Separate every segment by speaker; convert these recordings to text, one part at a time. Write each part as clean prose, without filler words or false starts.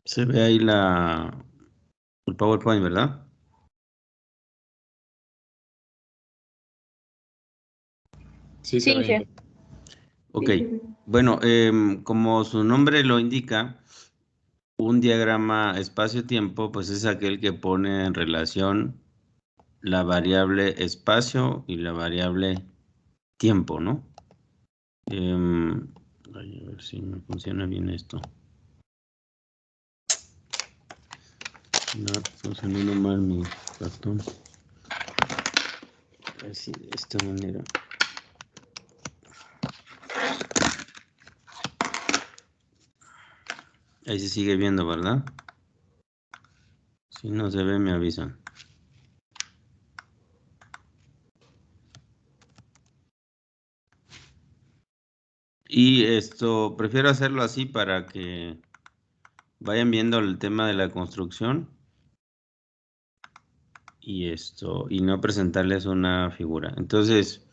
Speaker 1: Se ve ahí el PowerPoint, ¿verdad?
Speaker 2: Sí, se ve.
Speaker 3: chef.
Speaker 1: Ok, bueno, como su nombre lo indica, un diagrama espacio-tiempo, pues es aquel que pone en relación la variable espacio y la variable tiempo, ¿no? A ver si me funciona bien esto. No, funcionando mal mi ratón. Así, de esta manera. Ahí se sigue viendo, ¿verdad? Si no se ve, me avisan. Y esto, prefiero hacerlo así para que vayan viendo el tema de la construcción. Y no presentarles una figura. Entonces,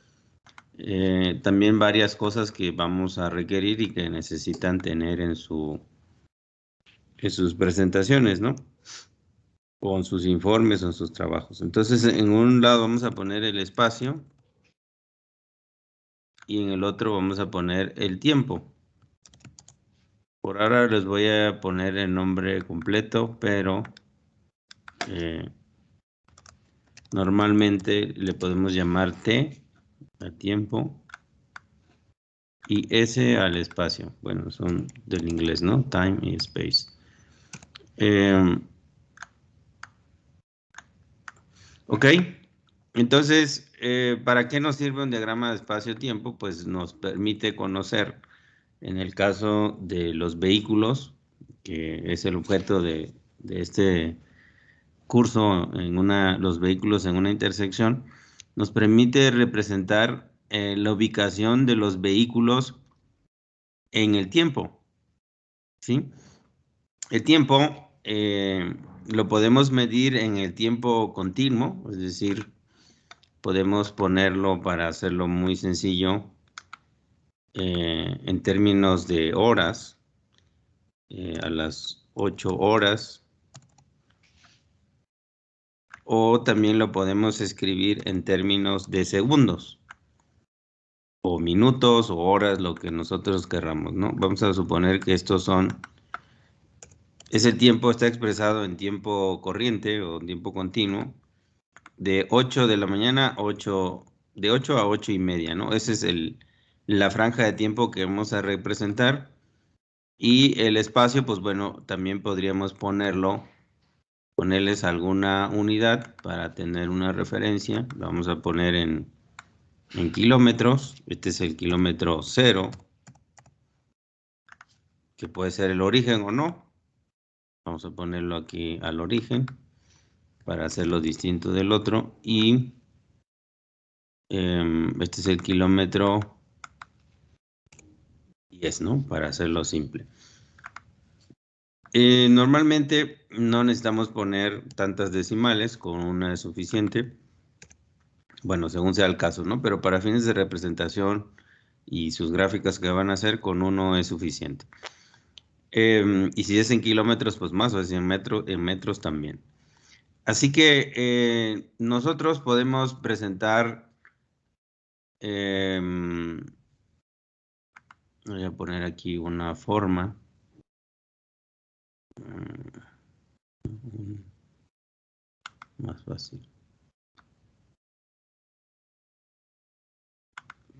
Speaker 1: también varias cosas que vamos a requerir y que necesitan tener en sus presentaciones, ¿no? O en sus informes o en sus trabajos. Entonces, en un lado vamos a poner el espacio y en el otro vamos a poner el tiempo. Por ahora les voy a poner el nombre completo, pero normalmente le podemos llamar T al tiempo y S al espacio. Bueno, son del inglés, ¿no? Time y space. Ok, entonces, ¿para qué nos sirve un diagrama de espacio-tiempo? Pues nos permite conocer, en el caso de los vehículos, que es el objeto de este curso, los vehículos en una intersección, nos permite representar la ubicación de los vehículos en el tiempo, ¿sí? El tiempo lo podemos medir en el tiempo continuo, es decir, podemos ponerlo, para hacerlo muy sencillo, en términos de horas, a las 8 horas, o también lo podemos escribir en términos de segundos, o minutos, o horas, lo que nosotros querramos, ¿no? Vamos a suponer que ese tiempo está expresado en tiempo corriente o tiempo continuo, de 8 de la mañana, de 8 a 8 y media, ¿no? Esa es la franja de tiempo que vamos a representar. Y el espacio, pues bueno, también podríamos ponerles alguna unidad para tener una referencia. Lo vamos a poner en kilómetros. Este es el kilómetro 0, que puede ser el origen o no. Vamos a ponerlo aquí al origen para hacerlo distinto del otro. Y este es el kilómetro 10, ¿no? Para hacerlo simple. Normalmente no necesitamos poner tantas decimales, con una es suficiente. Bueno, según sea el caso, ¿no? Pero para fines de representación y sus gráficas que van a hacer, con uno es suficiente. Y si es en kilómetros, pues más, o si en metros también. Así que nosotros podemos presentar, voy a poner aquí una forma. Más fácil.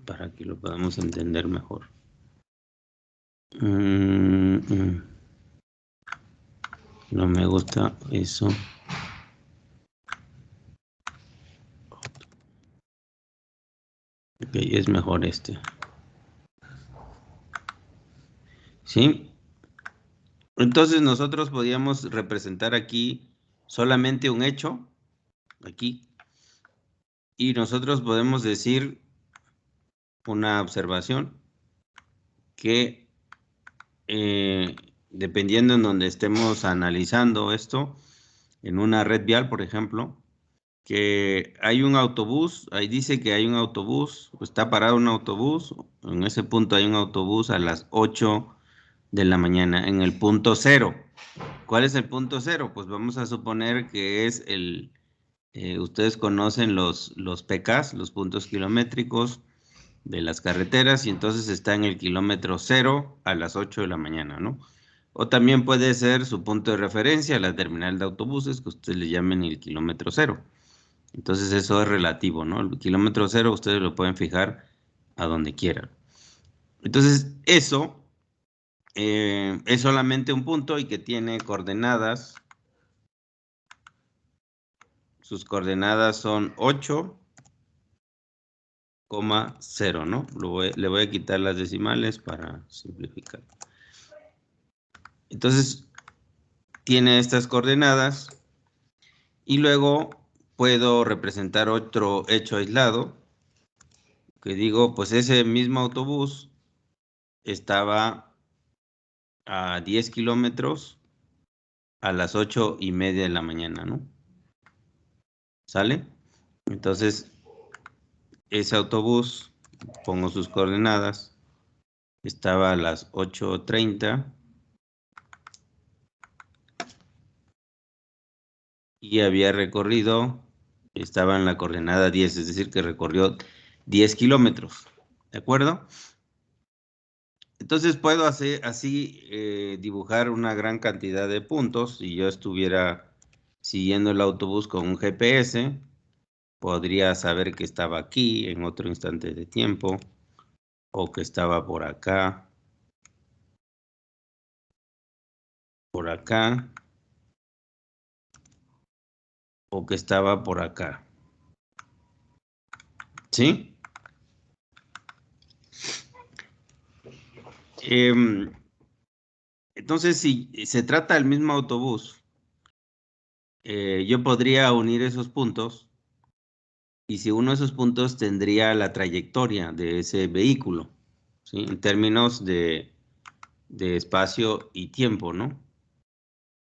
Speaker 1: Para que lo podamos entender mejor. No me gusta eso. Ok, es mejor este. ¿Sí? Entonces nosotros podíamos representar aquí solamente un hecho, aquí, y nosotros podemos decir una observación que, dependiendo en donde estemos analizando esto, en una red vial, por ejemplo, que hay un autobús, ahí dice que hay un autobús, está parado un autobús, en ese punto hay un autobús a las 8 de la mañana, en el punto cero. ¿Cuál es el punto cero? Pues vamos a suponer que es ustedes conocen los PKs, los puntos kilométricos de las carreteras, y entonces está en el kilómetro cero a las 8 de la mañana, ¿no? O también puede ser su punto de referencia, la terminal de autobuses, que ustedes le llamen el kilómetro cero. Entonces eso es relativo, ¿no? El kilómetro cero ustedes lo pueden fijar a donde quieran. Entonces eso es solamente un punto y que tiene coordenadas. Sus coordenadas son 8,0, ¿no? Le voy a quitar las decimales para simplificar. Entonces tiene estas coordenadas y luego puedo representar otro hecho aislado que digo, pues ese mismo autobús estaba a 10 kilómetros a las 8:30 de la mañana, ¿no? ¿Sale? Entonces, ese autobús, pongo sus coordenadas, estaba a las 8:30 y había recorrido, estaba en la coordenada 10, es decir, que recorrió 10 kilómetros, ¿de acuerdo? Entonces puedo hacer así dibujar una gran cantidad de puntos. Si yo estuviera siguiendo el autobús con un GPS, podría saber que estaba aquí en otro instante de tiempo, o que estaba por acá, o que estaba por acá. ¿Sí? Entonces, si se trata del mismo autobús, yo podría unir esos puntos, y si uno de esos puntos tendría la trayectoria de ese vehículo, ¿sí? En términos de espacio y tiempo, ¿no?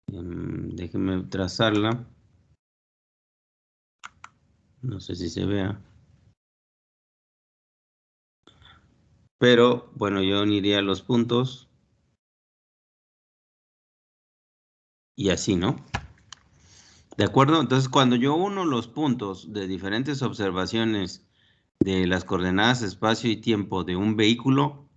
Speaker 1: Déjenme trazarla. No sé si se vea. Pero, bueno, yo uniría los puntos y así, ¿no? ¿De acuerdo? Entonces, cuando yo uno los puntos de diferentes observaciones de las coordenadas espacio y tiempo de un vehículo,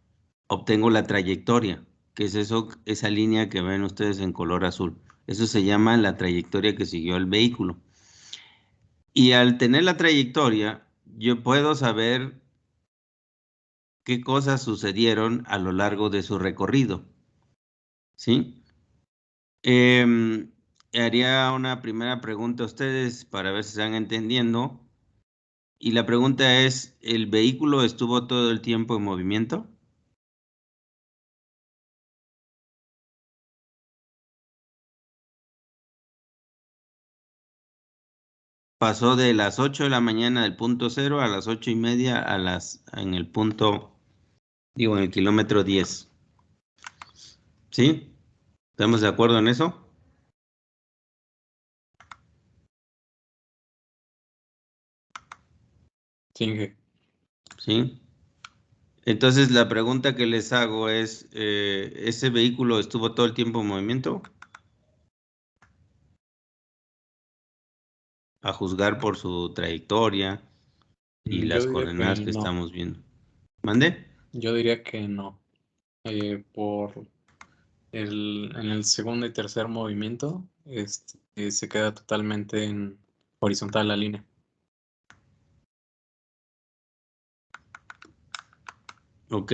Speaker 1: obtengo la trayectoria, que es eso, esa línea que ven ustedes en color azul. Eso se llama la trayectoria que siguió el vehículo. Y al tener la trayectoria, yo puedo saber qué cosas sucedieron a lo largo de su recorrido, ¿sí? Haría una primera pregunta a ustedes para ver si están entendiendo. Y la pregunta es, ¿el vehículo estuvo todo el tiempo en movimiento? Pasó de las 8 de la mañana del punto cero a las 8:30 en el punto, digo, en el kilómetro 10. ¿Sí? ¿Estamos de acuerdo en eso?
Speaker 2: Sí, Inge.
Speaker 1: ¿Sí? Entonces la pregunta que les hago es, ¿ese vehículo estuvo todo el tiempo en movimiento? A juzgar por su trayectoria y
Speaker 2: Yo
Speaker 1: las
Speaker 2: diría que
Speaker 1: coordenadas que
Speaker 2: no.
Speaker 1: estamos viendo. ¿Mande?
Speaker 2: Yo diría que no. Por en el segundo y tercer movimiento, se queda totalmente en horizontal la línea.
Speaker 1: Ok.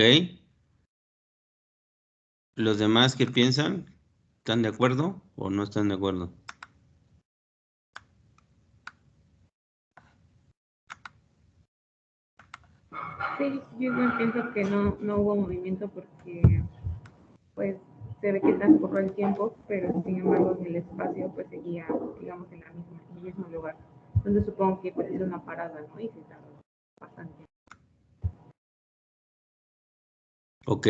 Speaker 1: ¿Los demás qué piensan? ¿Están de acuerdo o no están de acuerdo?
Speaker 3: Sí, yo igual pienso que no hubo movimiento porque pues se ve que transcurrió el tiempo, pero sin embargo en el espacio pues seguía, digamos, en el mismo lugar. Entonces supongo que pues era una parada, ¿no? Y se tardó bastante.
Speaker 1: Ok.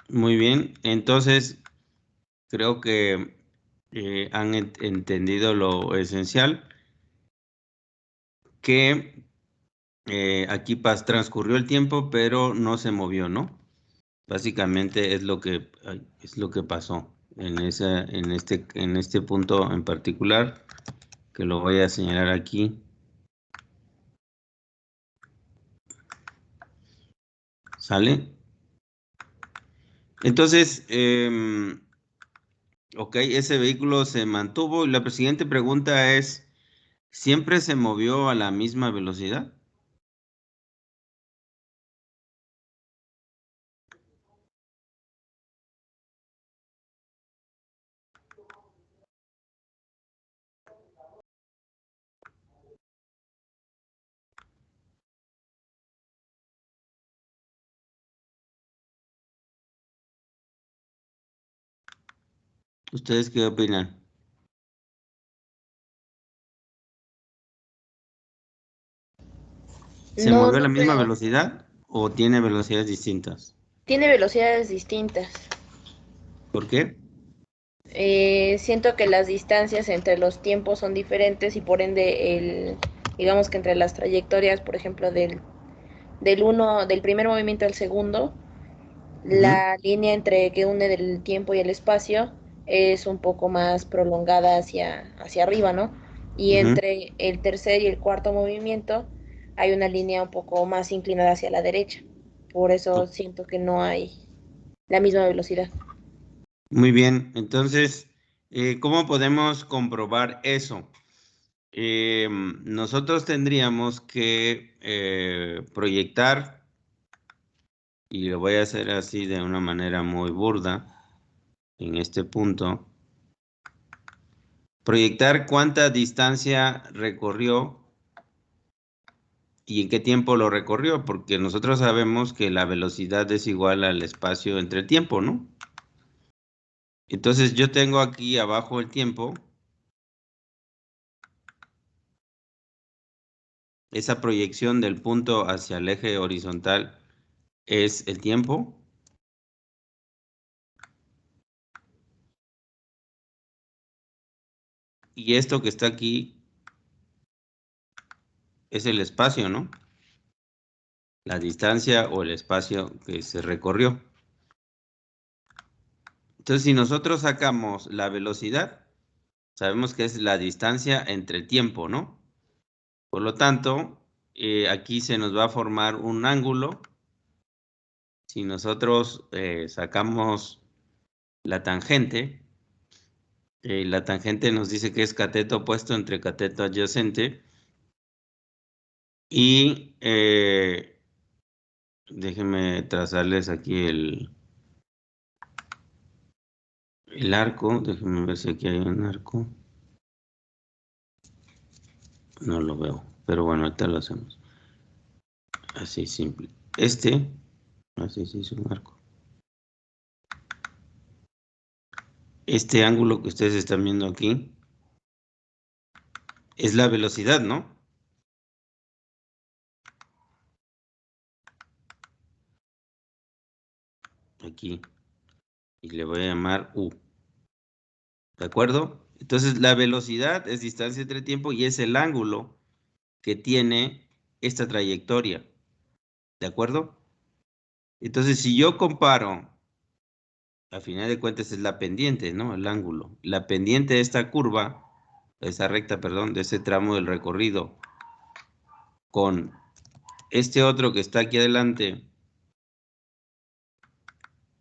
Speaker 1: Muy bien. Entonces, creo que han entendido lo esencial, que aquí transcurrió el tiempo, pero no se movió, ¿no? Básicamente es lo que pasó en este punto en particular, que lo voy a señalar aquí. ¿Sale? Entonces, ok, ese vehículo se mantuvo y la siguiente pregunta es, ¿siempre se movió a la misma velocidad? ¿Ustedes qué opinan? ¿Se
Speaker 4: No,
Speaker 1: movió a
Speaker 4: no
Speaker 1: la misma
Speaker 4: creo.
Speaker 1: velocidad o tiene velocidades distintas?
Speaker 4: Tiene velocidades distintas.
Speaker 1: ¿Por qué?
Speaker 4: Siento que las distancias entre los tiempos son diferentes y por ende digamos que entre las trayectorias, por ejemplo, del primer movimiento al segundo,
Speaker 1: Ujú,
Speaker 4: la línea entre que une del tiempo y el espacio es un poco más prolongada hacia arriba, ¿no? Y
Speaker 1: ujú.
Speaker 4: entre el tercer y el cuarto movimiento hay una línea un poco más inclinada hacia la derecha. Por eso siento que no hay la misma velocidad.
Speaker 1: Muy bien, entonces, ¿cómo podemos comprobar eso? Nosotros tendríamos que proyectar, y lo voy a hacer así de una manera muy burda, en este punto, proyectar cuánta distancia recorrió y en qué tiempo lo recorrió, porque nosotros sabemos que la velocidad es igual al espacio entre tiempo, ¿no? Entonces yo tengo aquí abajo el tiempo, esa proyección del punto hacia el eje horizontal es el tiempo, y esto que está aquí es el espacio, ¿no? La distancia o el espacio que se recorrió. Entonces, si nosotros sacamos la velocidad, sabemos que es la distancia entre tiempo, ¿no? Por lo tanto, aquí se nos va a formar un ángulo. Si nosotros sacamos la tangente nos dice que es cateto opuesto entre cateto adyacente. Y déjenme trazarles aquí el arco. Déjenme ver si aquí hay un arco. No lo veo, pero bueno, ahorita lo hacemos. Así simple. Así se hizo un arco. Este ángulo que ustedes están viendo aquí es la velocidad, ¿no? Aquí. Y le voy a llamar U. ¿De acuerdo? Entonces, la velocidad es distancia entre tiempo y es el ángulo que tiene esta trayectoria. ¿De acuerdo? Entonces, si yo comparo, a final de cuentas es la pendiente, ¿no? El ángulo. La pendiente de esta curva, de esa recta, perdón, de ese tramo del recorrido, con este otro que está aquí adelante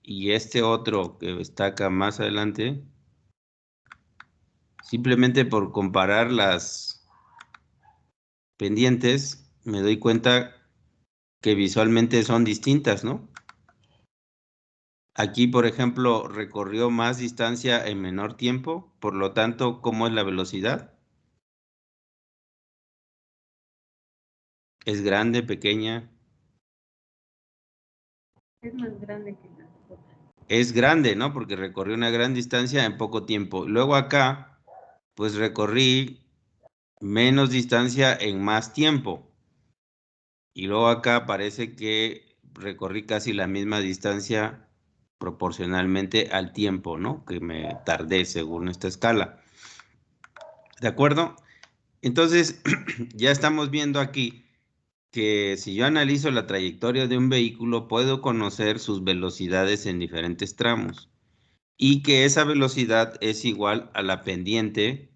Speaker 1: y este otro que está acá más adelante, simplemente por comparar las pendientes, me doy cuenta que visualmente son distintas, ¿no? Aquí, por ejemplo, recorrió más distancia en menor tiempo, por lo tanto, ¿cómo es la velocidad? ¿Es grande, pequeña?
Speaker 3: Es más grande que las otras.
Speaker 1: Es grande, ¿no? Porque recorrió una gran distancia en poco tiempo. Luego acá, pues recorrí menos distancia en más tiempo. Y luego acá parece que recorrí casi la misma distancia proporcionalmente al tiempo, ¿no? Que me tardé según esta escala. ¿De acuerdo? Entonces, ya estamos viendo aquí que si yo analizo la trayectoria de un vehículo, puedo conocer sus velocidades en diferentes tramos y que esa velocidad es igual a la pendiente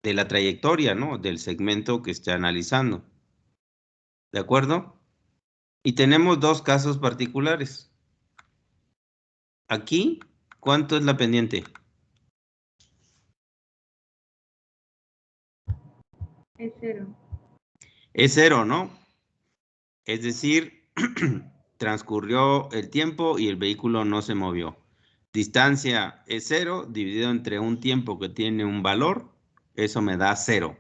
Speaker 1: de la trayectoria, ¿no? Del segmento que esté analizando. ¿De acuerdo? Y tenemos dos casos particulares. Aquí, ¿cuánto es la pendiente?
Speaker 3: Es 0.
Speaker 1: Es 0, ¿no? Es decir, transcurrió el tiempo y el vehículo no se movió. Distancia es 0 dividido entre un tiempo que tiene un valor, eso me da 0.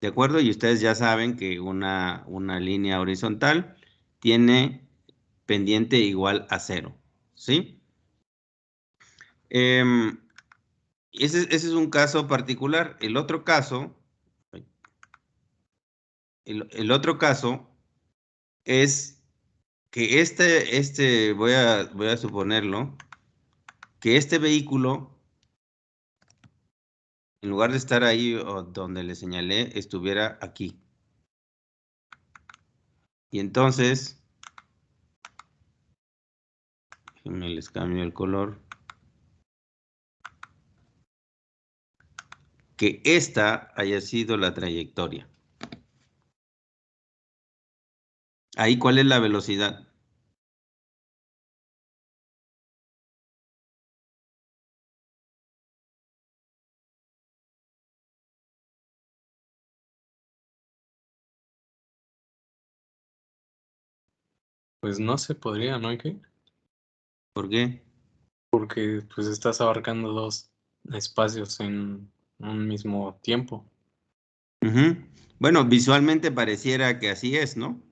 Speaker 1: ¿De acuerdo? Y ustedes ya saben que una línea horizontal tiene pendiente igual a 0, ¿sí? Ese es un caso particular. El otro caso es que voy a suponerlo, que este vehículo, en lugar de estar ahí donde le señalé, estuviera aquí. Y entonces, déjenme les cambio el color. Que esta haya sido la trayectoria. Ahí, ¿cuál es la velocidad?
Speaker 2: Pues no se podría, ¿no? ¿Qué?
Speaker 1: ¿Por qué?
Speaker 2: Porque pues estás abarcando dos espacios en un mismo tiempo.
Speaker 1: Ujú. Bueno, visualmente pareciera que así es, ¿no?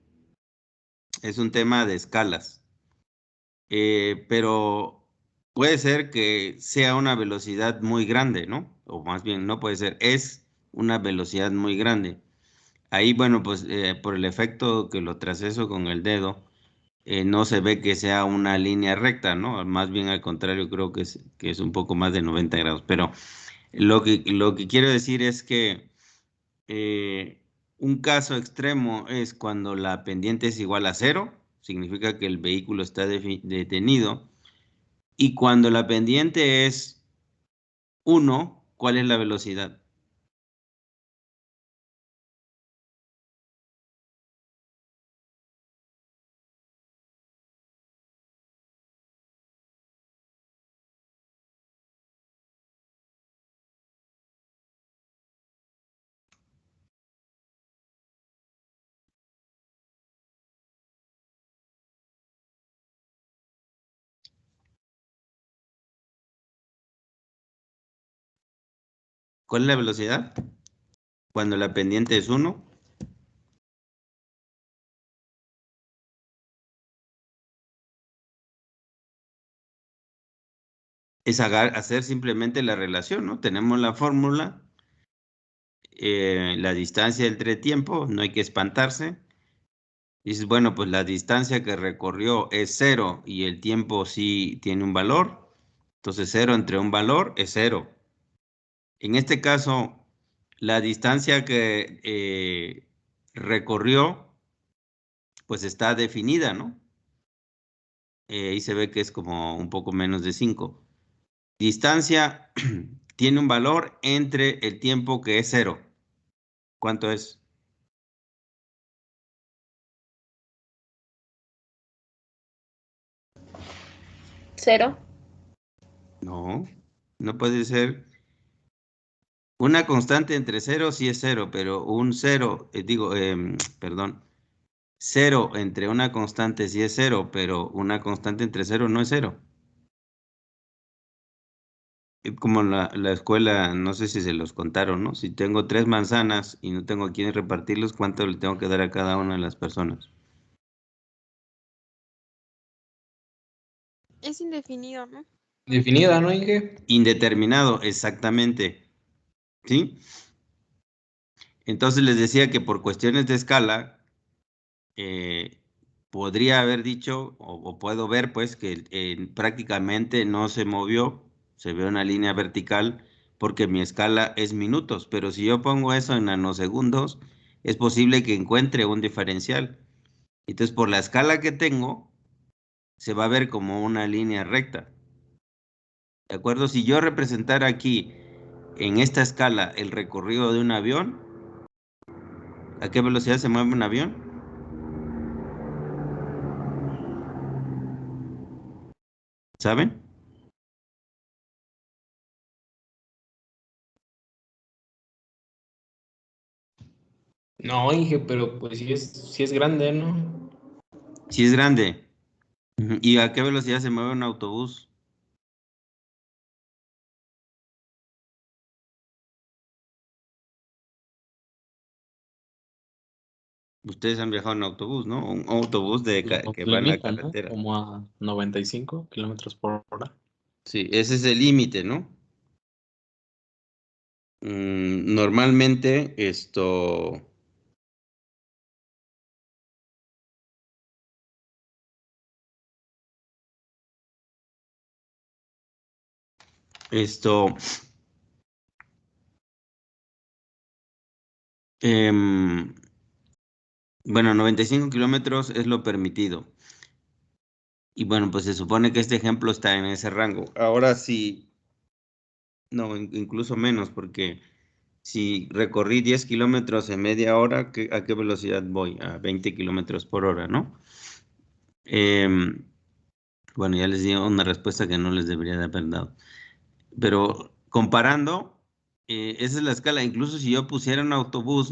Speaker 1: Es un tema de escalas. Pero puede ser que sea una velocidad muy grande, ¿no? O más bien, no puede ser, es una velocidad muy grande. Ahí, bueno, pues por el efecto que lo traceso con el dedo, no se ve que sea una línea recta, ¿no? Más bien al contrario, creo que es un poco más de 90 grados. Pero lo que quiero decir es que eh, un caso extremo es cuando la pendiente es igual a 0, significa que el vehículo está detenido. Y cuando la pendiente es 1, ¿cuál es la velocidad? ¿Cuál es la velocidad? Cuando la pendiente es 1. Es hacer simplemente la relación, ¿no? Tenemos la fórmula, la distancia entre tiempo, no hay que espantarse. Dices, bueno, pues la distancia que recorrió es 0 y el tiempo sí tiene un valor. Entonces 0 entre un valor es 0. En este caso, la distancia que recorrió, pues está definida, ¿no? Ahí se ve que es como un poco menos de 5. Distancia tiene un valor entre el tiempo que es 0. ¿Cuánto es?
Speaker 4: 0.
Speaker 1: No, no puede ser. Una constante entre 0 sí es 0, pero un 0, perdón, 0 entre una constante sí es 0, pero una constante entre 0 no es 0. Como la escuela, no sé si se los contaron, ¿no? Si tengo 3 manzanas y no tengo a quién repartirlos, ¿cuánto le tengo que dar a cada una de las personas?
Speaker 5: Es indefinido, ¿no?
Speaker 2: Definida, ¿no, Inge?
Speaker 1: Indeterminado, exactamente. ¿Sí? Entonces les decía que por cuestiones de escala, eh, podría haber dicho, o puedo ver, pues, que prácticamente no se movió, se ve una línea vertical, porque mi escala es minutos, pero si yo pongo eso en nanosegundos, es posible que encuentre un diferencial. Entonces, por la escala que tengo, se va a ver como una línea recta. ¿De acuerdo? Si yo representara aquí, en esta escala, el recorrido de un avión, ¿a qué velocidad se mueve un avión? ¿Saben?
Speaker 2: No, Inge, pero pues sí es grande, ¿no?
Speaker 1: Si es grande. Ujú. ¿Y a qué velocidad se mueve un autobús? Ustedes han viajado en autobús, ¿no? Un autobús
Speaker 2: Los
Speaker 1: que va en la
Speaker 2: limita, ¿no?
Speaker 1: carretera.
Speaker 2: Como a 95 kilómetros por hora.
Speaker 1: Sí, ese es el límite, ¿no? Normalmente esto, em, bueno, 95 kilómetros es lo permitido. Y bueno, pues se supone que este ejemplo está en ese rango. Ahora sí, no, incluso menos, porque si recorrí 10 kilómetros en media hora, ¿a qué velocidad voy? A 20 kilómetros por hora, ¿no? Em, bueno, ya les di una respuesta que no les debería de haber dado. Pero comparando, esa es la escala. Incluso si yo pusiera un autobús,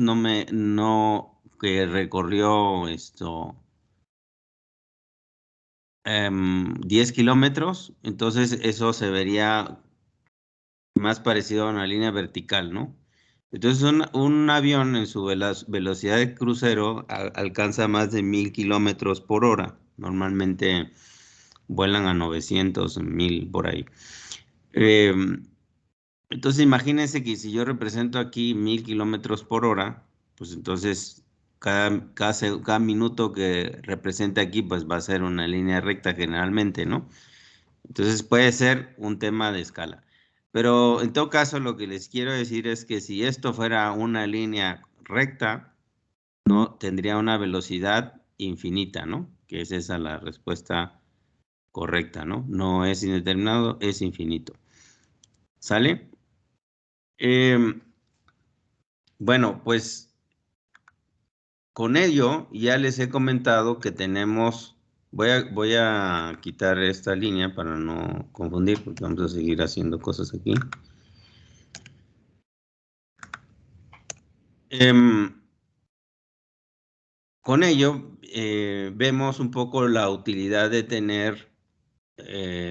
Speaker 1: que recorrió 10 kilómetros, entonces eso se vería más parecido a una línea vertical, ¿no? Entonces un avión en su velocidad de crucero alcanza más de 1000 kilómetros por hora. Normalmente vuelan a 900, 1000 por ahí. Em, entonces imagínense que si yo represento aquí 1000 kilómetros por hora, pues entonces cada minuto que represente aquí, pues va a ser una línea recta generalmente, ¿no? Entonces puede ser un tema de escala. Pero en todo caso, lo que les quiero decir es que si esto fuera una línea recta, no tendría una velocidad infinita, ¿no? Que es esa la respuesta correcta, ¿no? No es indeterminado, es infinito. ¿Sale? Em, bueno, pues con ello ya les he comentado que tenemos, voy a quitar esta línea para no confundir, porque vamos a seguir haciendo cosas aquí. Em, con ello vemos un poco la utilidad de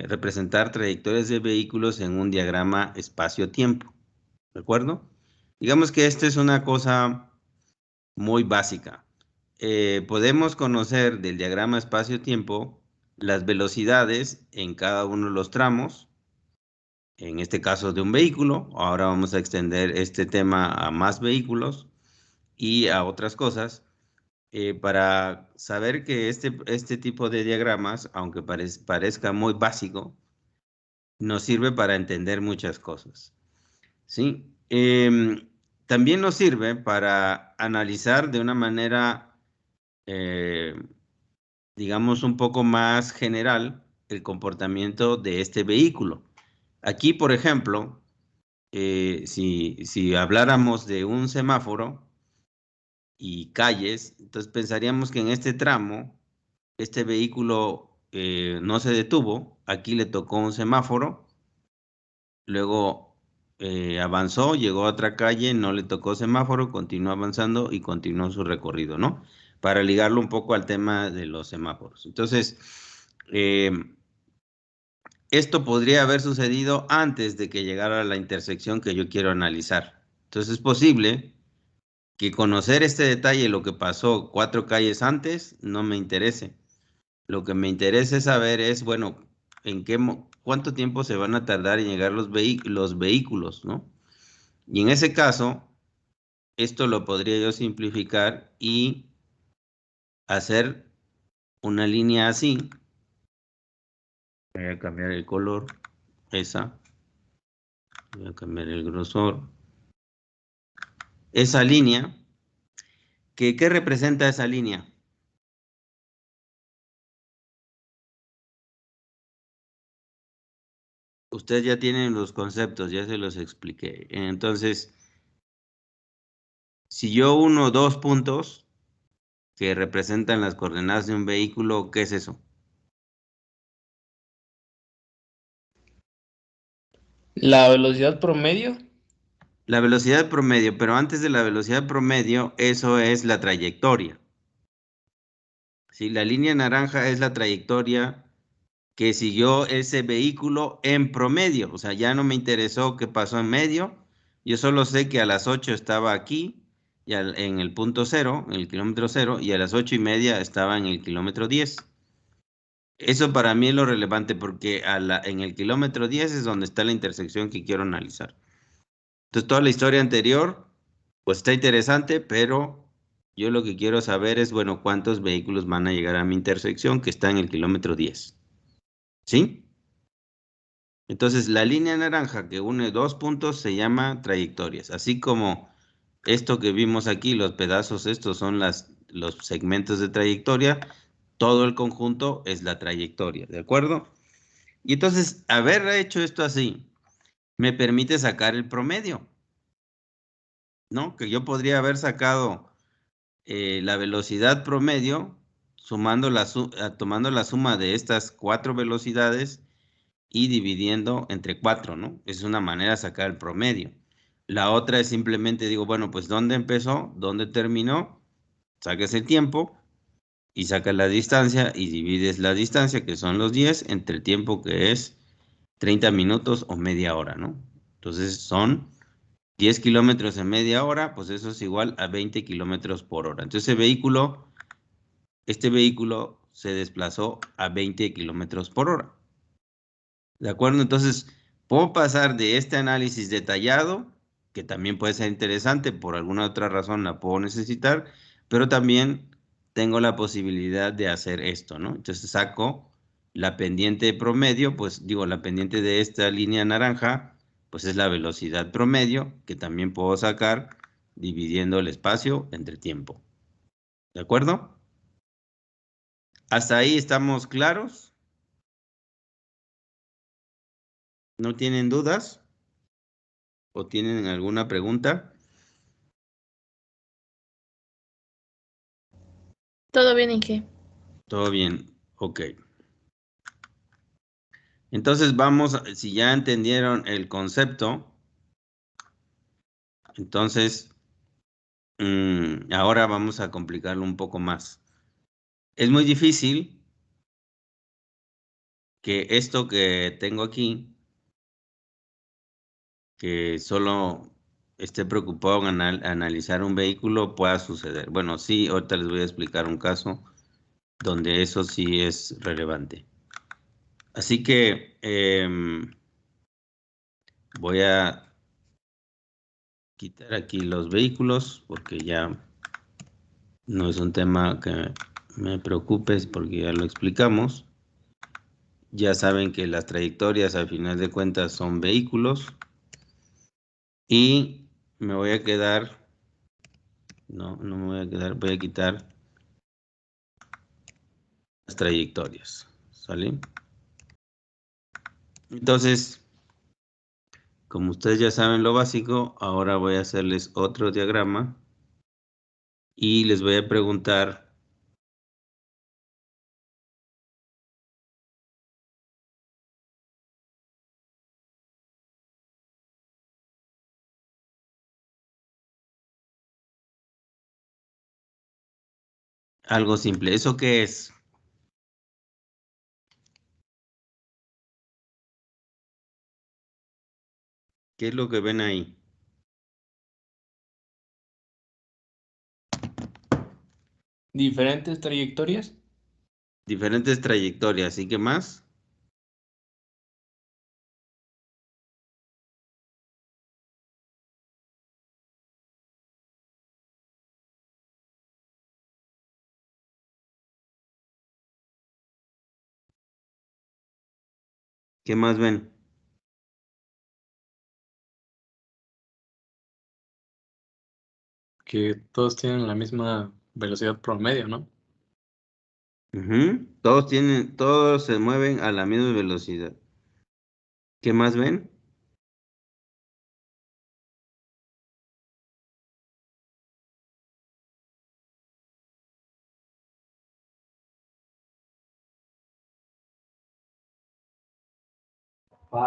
Speaker 1: representar trayectorias de vehículos en un diagrama espacio-tiempo, ¿de acuerdo? Digamos que esta es una cosa muy básica. Podemos conocer del diagrama espacio-tiempo las velocidades en cada uno de los tramos, en este caso de un vehículo. Ahora vamos a extender este tema a más vehículos y a otras cosas, para saber que este tipo de diagramas, aunque parezca muy básico, nos sirve para entender muchas cosas, ¿sí? También nos sirve para analizar de una manera, eh, digamos, un poco más general el comportamiento de este vehículo. Aquí, por ejemplo, si habláramos de un semáforo y calles, entonces pensaríamos que en este tramo, este vehículo no se detuvo, aquí le tocó un semáforo, luego avanzó, llegó a otra calle, no le tocó semáforo, continuó avanzando y continuó su recorrido, ¿no? Para ligarlo un poco al tema de los semáforos. Entonces, eh, esto podría haber sucedido antes de que llegara a la intersección que yo quiero analizar. Entonces, es posible que conocer este detalle, lo que pasó 4 calles antes, no me interese. Lo que me interesa saber es, bueno, cuánto tiempo se van a tardar en llegar los vehículos, ¿no? Y en ese caso, esto lo podría yo simplificar y hacer una línea así. Voy a cambiar el color, esa. Voy a cambiar el grosor. Esa línea, ¿qué representa esa línea? Ustedes ya tienen los conceptos, ya se los expliqué. Entonces, si yo uno dos puntos que representan las coordenadas de un vehículo, ¿qué es eso?
Speaker 5: La velocidad promedio.
Speaker 1: La velocidad promedio, pero antes de la velocidad promedio, eso es la trayectoria. ¿Sí? La línea naranja es la trayectoria que siguió ese vehículo en promedio. O sea, ya no me interesó qué pasó en medio. Yo solo sé que a las 8 estaba aquí, y en el punto cero, en el kilómetro cero, y a las 8:30 estaba en el kilómetro 10. Eso para mí es lo relevante porque en el kilómetro 10 es donde está la intersección que quiero analizar. Entonces, toda la historia anterior, pues está interesante, pero yo lo que quiero saber es, bueno, cuántos vehículos van a llegar a mi intersección que está en el kilómetro 10. ¿Sí? Entonces, la línea naranja que une dos puntos se llama trayectorias. Así como esto que vimos aquí, los pedazos, estos son los segmentos de trayectoria, todo el conjunto es la trayectoria, ¿de acuerdo? Y entonces, haber hecho esto así, me permite sacar el promedio, ¿no? Que yo podría haber sacado la velocidad promedio tomando la suma de estas 4 velocidades y dividiendo entre 4, ¿no? Es una manera de sacar el promedio. La otra es simplemente digo, bueno, pues ¿dónde empezó? ¿Dónde terminó? Sacas el tiempo y sacas la distancia y divides la distancia, que son los 10, entre el tiempo que es 30 minutos o media hora, ¿no? Entonces son 10 kilómetros en media hora, pues eso es igual a 20 kilómetros por hora. Entonces este vehículo se desplazó a 20 kilómetros por hora. ¿De acuerdo? Entonces, puedo pasar de este análisis detallado, que también puede ser interesante, por alguna otra razón la puedo necesitar, pero también tengo la posibilidad de hacer esto, ¿no? Entonces saco la pendiente promedio, pues digo, la pendiente de esta línea naranja, pues es la velocidad promedio, que también puedo sacar dividiendo el espacio entre tiempo. ¿De acuerdo? ¿Hasta ahí estamos claros? ¿No tienen dudas? ¿O tienen alguna pregunta?
Speaker 4: ¿Todo bien en qué?
Speaker 1: Todo bien, ok. Entonces si ya entendieron el concepto, entonces ahora vamos a complicarlo un poco más. Es muy difícil que esto que tengo aquí, que solo esté preocupado en analizar un vehículo, pueda suceder. Bueno, sí, ahorita les voy a explicar un caso donde eso sí es relevante. Así que voy a quitar aquí los vehículos porque ya no es un tema que me preocupe porque ya lo explicamos. Ya saben que las trayectorias al final de cuentas son vehículos y me voy a quedar, no me voy a quedar, voy a quitar las trayectorias, ¿sale? Entonces, como ustedes ya saben lo básico, ahora voy a hacerles otro diagrama y les voy a preguntar algo simple. ¿Eso qué es? ¿Qué es lo que ven ahí?
Speaker 5: Diferentes trayectorias.
Speaker 1: Diferentes trayectorias. ¿Y qué más? ¿Qué más ven?
Speaker 2: Que todos tienen la misma velocidad promedio, ¿no?
Speaker 1: Ujú. Todos se mueven a la misma velocidad. ¿Qué más ven?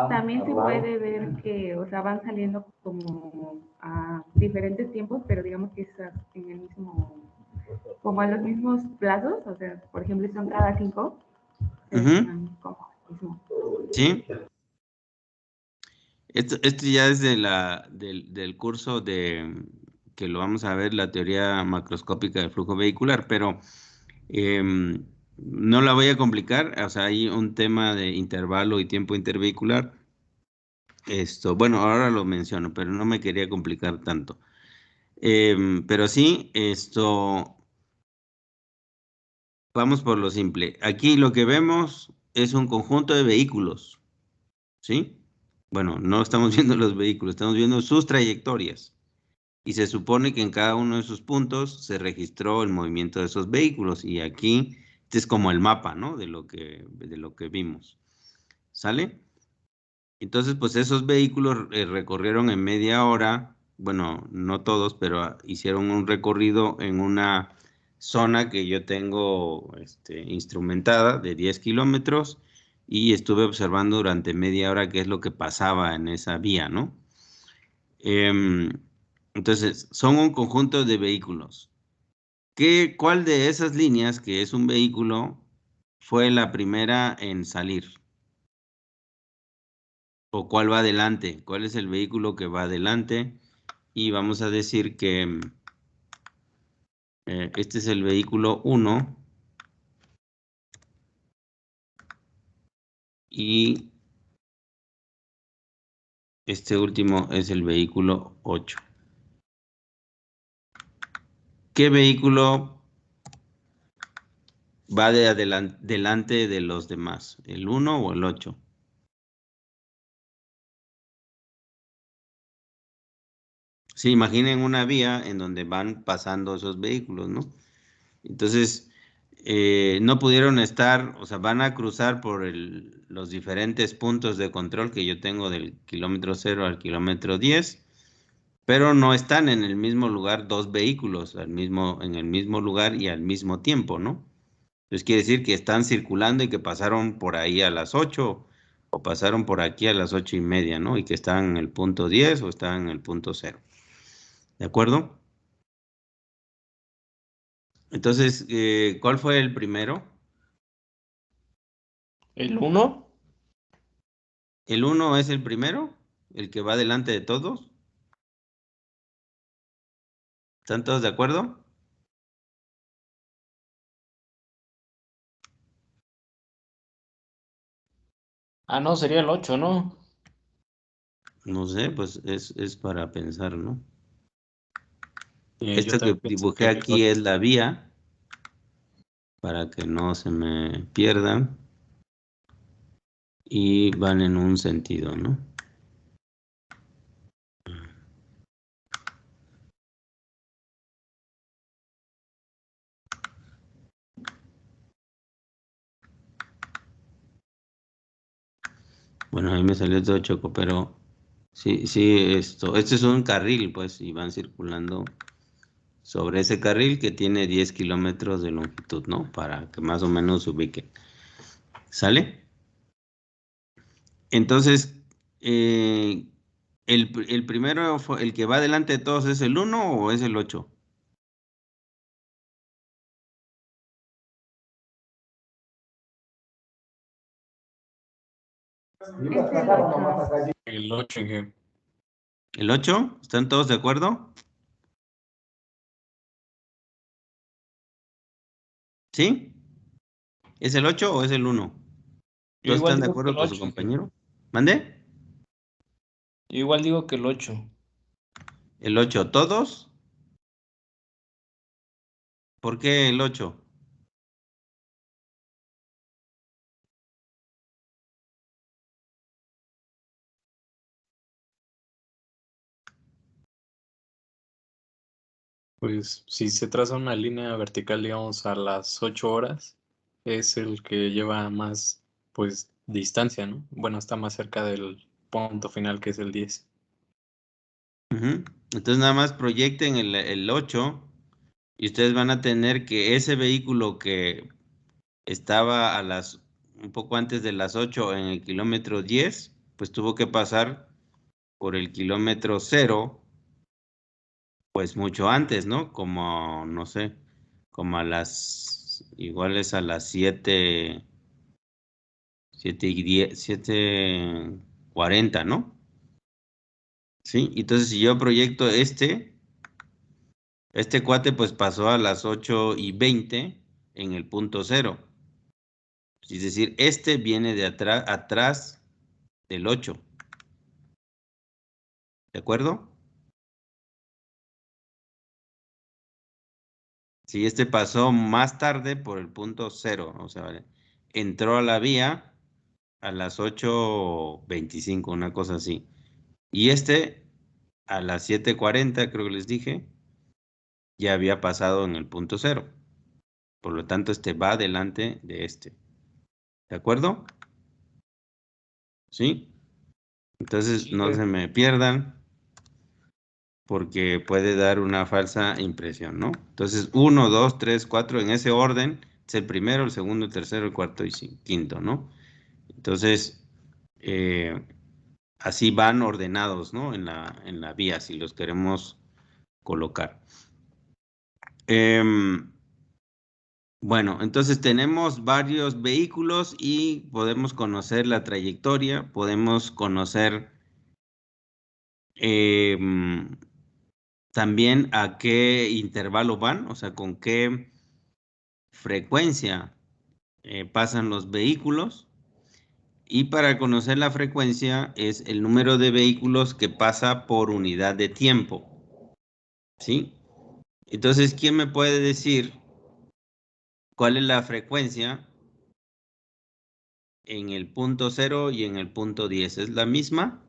Speaker 3: También se puede ver que, o sea, van saliendo como a diferentes tiempos, pero digamos que es en el mismo, como a los mismos plazos, o sea, por ejemplo, son cada 5, pero
Speaker 1: Ujú.
Speaker 3: son como el mismo.
Speaker 1: ¿Sí? Esto ya es del curso que lo vamos a ver, la teoría macroscópica del flujo vehicular, pero no la voy a complicar, o sea, hay un tema de intervalo y tiempo intervehicular. Bueno, ahora lo menciono, pero no me quería complicar tanto. Pero sí, vamos por lo simple. Aquí lo que vemos es un conjunto de vehículos, ¿sí? Bueno, no estamos viendo los vehículos, estamos viendo sus trayectorias. Y se supone que en cada uno de esos puntos se registró el movimiento de esos vehículos. Y aquí, este es como el mapa, ¿no? De lo que vimos. ¿Sale? Entonces, pues esos vehículos recorrieron en media hora, bueno, no todos, pero hicieron un recorrido en una zona que yo tengo instrumentada de 10 kilómetros y estuve observando durante media hora qué es lo que pasaba en esa vía, ¿no? Em, entonces, son un conjunto de vehículos. ¿Cuál de esas líneas, que es un vehículo, fue la primera en salir? ¿O cuál va adelante? ¿Cuál es el vehículo que va adelante? Y vamos a decir que este es el vehículo 1 y este último es el vehículo 8. ¿Qué vehículo va delante de los demás? ¿El 1 o el 8? Sí, imaginen una vía en donde van pasando esos vehículos, ¿no? Entonces, no pudieron estar, o sea, van a cruzar por los diferentes puntos de control que yo tengo del kilómetro 0 al kilómetro 10, pero no están en el mismo lugar dos vehículos en el mismo lugar y al mismo tiempo, ¿no? Entonces quiere decir que están circulando y que pasaron por ahí a las 8 o pasaron por aquí a las 8:30, ¿no? Y que están en el punto 10 o están en el punto 0. ¿De acuerdo? Entonces, ¿cuál fue el primero?
Speaker 5: ¿El 1?
Speaker 1: ¿El 1 es el primero? ¿El que va delante de todos? ¿Están todos de acuerdo?
Speaker 5: Ah, no, sería el 8, ¿no?
Speaker 1: No sé, pues es para pensar, ¿no?
Speaker 2: Yo
Speaker 1: Esto que
Speaker 2: también pienso
Speaker 1: dibujé
Speaker 2: que el
Speaker 1: aquí es la vía, para que no se me pierdan, y van en un sentido, ¿no? Bueno, ahí me salió todo choco, pero sí, sí, este es un carril, pues, y van circulando sobre ese carril que tiene 10 kilómetros de longitud, ¿no? Para que más o menos se ubiquen. ¿Sale? Entonces, el primero, el que va delante de todos, ¿es el 1 o es el 8?
Speaker 3: Es el 8.
Speaker 2: El 8,
Speaker 1: ¿El 8? ¿Están todos de acuerdo? ¿Sí? ¿Es el 8 o es el 1?
Speaker 5: Yo
Speaker 1: ¿Todos
Speaker 5: igual
Speaker 1: están de
Speaker 5: digo que
Speaker 1: acuerdo
Speaker 5: el
Speaker 1: con su
Speaker 5: 8.
Speaker 1: compañero? ¿Mande?
Speaker 5: Yo igual digo que el 8.
Speaker 1: ¿El 8 todos? ¿Por qué el 8?
Speaker 2: Pues si se traza una línea vertical, digamos, a las 8 horas, es el que lleva más, pues, distancia, ¿no? Bueno, está más cerca del punto final, que es el 10.
Speaker 1: Ujú. Entonces nada más proyecten el 8 y ustedes van a tener que ese vehículo que estaba un poco antes de las 8 en el kilómetro 10, pues tuvo que pasar por el kilómetro 0, pues mucho antes, ¿no? Como, no sé, como iguales a las 7 y 10, 7:40, ¿no? Sí, entonces si yo proyecto este cuate pues pasó a las 8:20 en el punto 0. Es decir, este viene de atrás del 8. ¿De acuerdo? Si este pasó más tarde por el punto 0, o sea, entró a la vía a las 8:25, una cosa así. Y este a las 7:40, creo que les dije, ya había pasado en el punto 0. Por lo tanto, este va delante de este. ¿De acuerdo? ¿Sí? Entonces,
Speaker 5: Sí,
Speaker 1: no se me pierdan, porque puede dar una falsa impresión, ¿no? Entonces, 1, 2, 3, 4, en ese orden, es el primero, el segundo, el tercero, el cuarto y quinto, ¿no? Entonces, así van ordenados, ¿no? En la vía, si los queremos colocar. Bueno, entonces tenemos varios vehículos y podemos conocer la trayectoria, podemos conocer también a qué intervalo van, o sea, con qué frecuencia pasan los vehículos. Y para conocer la frecuencia es el número de vehículos que pasa por unidad de tiempo, ¿sí? Entonces, ¿quién me puede decir cuál es la frecuencia en el punto 0 y en el punto 10? ¿Es la misma?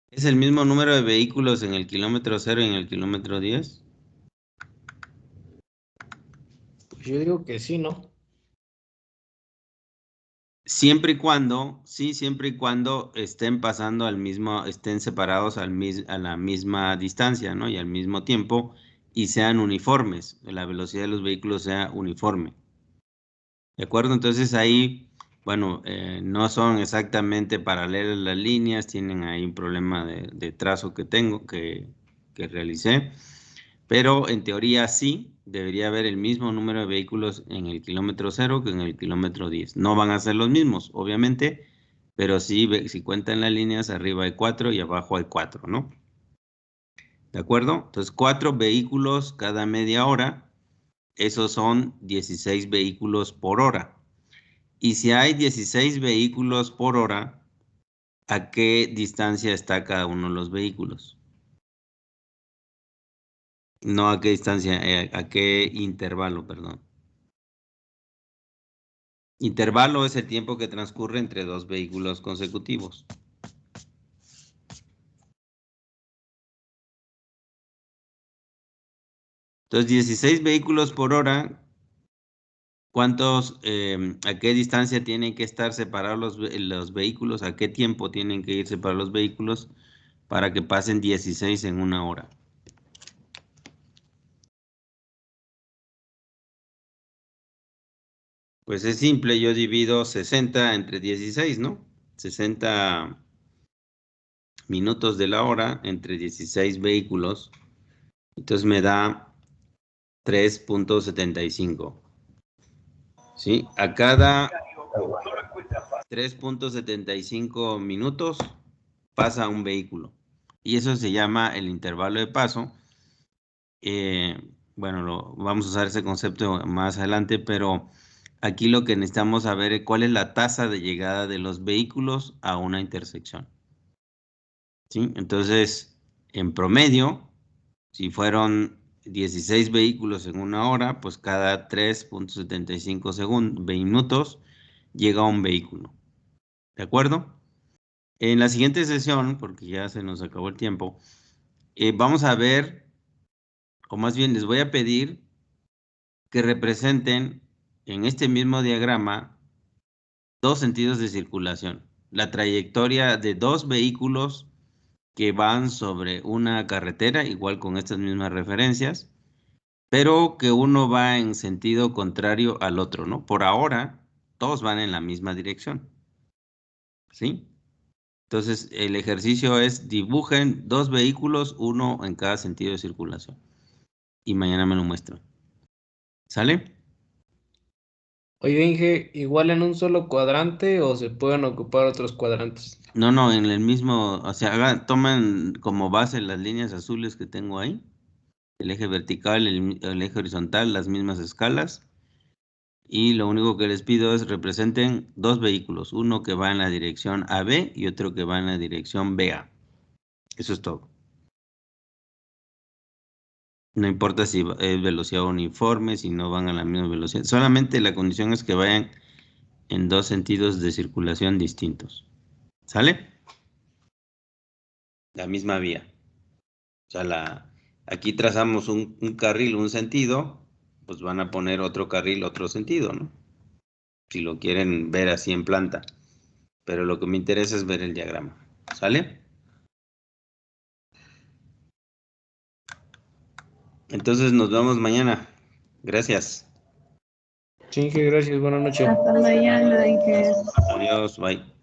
Speaker 1: ¿Es el mismo número de vehículos en el kilómetro 0 y en el kilómetro 10?
Speaker 5: Pues yo digo que sí, ¿no?
Speaker 1: Siempre y cuando, sí, siempre y cuando estén pasando estén separados a la misma distancia, ¿no? Y al mismo tiempo y sean uniformes, la velocidad de los vehículos sea uniforme. ¿De acuerdo? Entonces ahí, bueno, no son exactamente paralelas las líneas, tienen ahí un problema de trazo que realicé, pero en teoría sí, debería haber el mismo número de vehículos en el kilómetro 0 que en el kilómetro 10. No van a ser los mismos, obviamente, pero sí, si cuentan las líneas, arriba hay 4 y abajo hay 4, ¿no? ¿De acuerdo? Entonces, 4 vehículos cada media hora, esos son 16 vehículos por hora. Y si hay 16 vehículos por hora, ¿a qué distancia está cada uno de los vehículos? No a qué distancia, a qué intervalo, perdón. Intervalo es el tiempo que transcurre entre dos vehículos consecutivos. Entonces, 16 vehículos por hora, a qué distancia tienen que estar separados los vehículos? ¿A qué tiempo tienen que ir separados los vehículos para que pasen 16 en una hora? Pues es simple, yo divido 60 entre 16, ¿no? 60 minutos de la hora entre 16 vehículos. Entonces me da 3.75. ¿Sí? A cada 3.75 minutos pasa un vehículo. Y eso se llama el intervalo de paso. Bueno, vamos a usar ese concepto más adelante, pero aquí lo que necesitamos saber es cuál es la tasa de llegada de los vehículos a una intersección. ¿Sí? Entonces, en promedio, si fueron 16 vehículos en una hora, pues cada 3.75 minutos llega un vehículo. ¿De acuerdo? En la siguiente sesión, porque ya se nos acabó el tiempo, vamos a ver, o más bien les voy a pedir que representen en este mismo diagrama dos sentidos de circulación. La trayectoria de dos vehículos que van sobre una carretera, igual con estas mismas referencias, pero que uno va en sentido contrario al otro, ¿no? Por ahora, todos van en la misma dirección, ¿sí? Entonces, el ejercicio es dibujen dos vehículos, uno en cada sentido de circulación. Y mañana me lo muestran. ¿Sale?
Speaker 5: Oye, Inge, ¿igual en un solo cuadrante o se pueden ocupar otros cuadrantes?
Speaker 1: No, no, en el mismo, o sea, toman como base las líneas azules que tengo ahí, el eje vertical, el eje horizontal, las mismas escalas, y lo único que les pido es representen dos vehículos, uno que va en la dirección AB y otro que va en la dirección BA. Eso es todo. No importa si es velocidad uniforme, si no van a la misma velocidad, solamente la condición es que vayan en dos sentidos de circulación distintos. ¿Sale? La misma vía. O sea, aquí trazamos un carril, un sentido, pues van a poner otro carril, otro sentido, ¿no? Si lo quieren ver así en planta. Pero lo que me interesa es ver el diagrama. ¿Sale? Entonces nos vemos mañana. Gracias.
Speaker 5: Sí, Inge, gracias, buenas noches.
Speaker 3: Hasta mañana, Inge.
Speaker 1: Adiós, bye.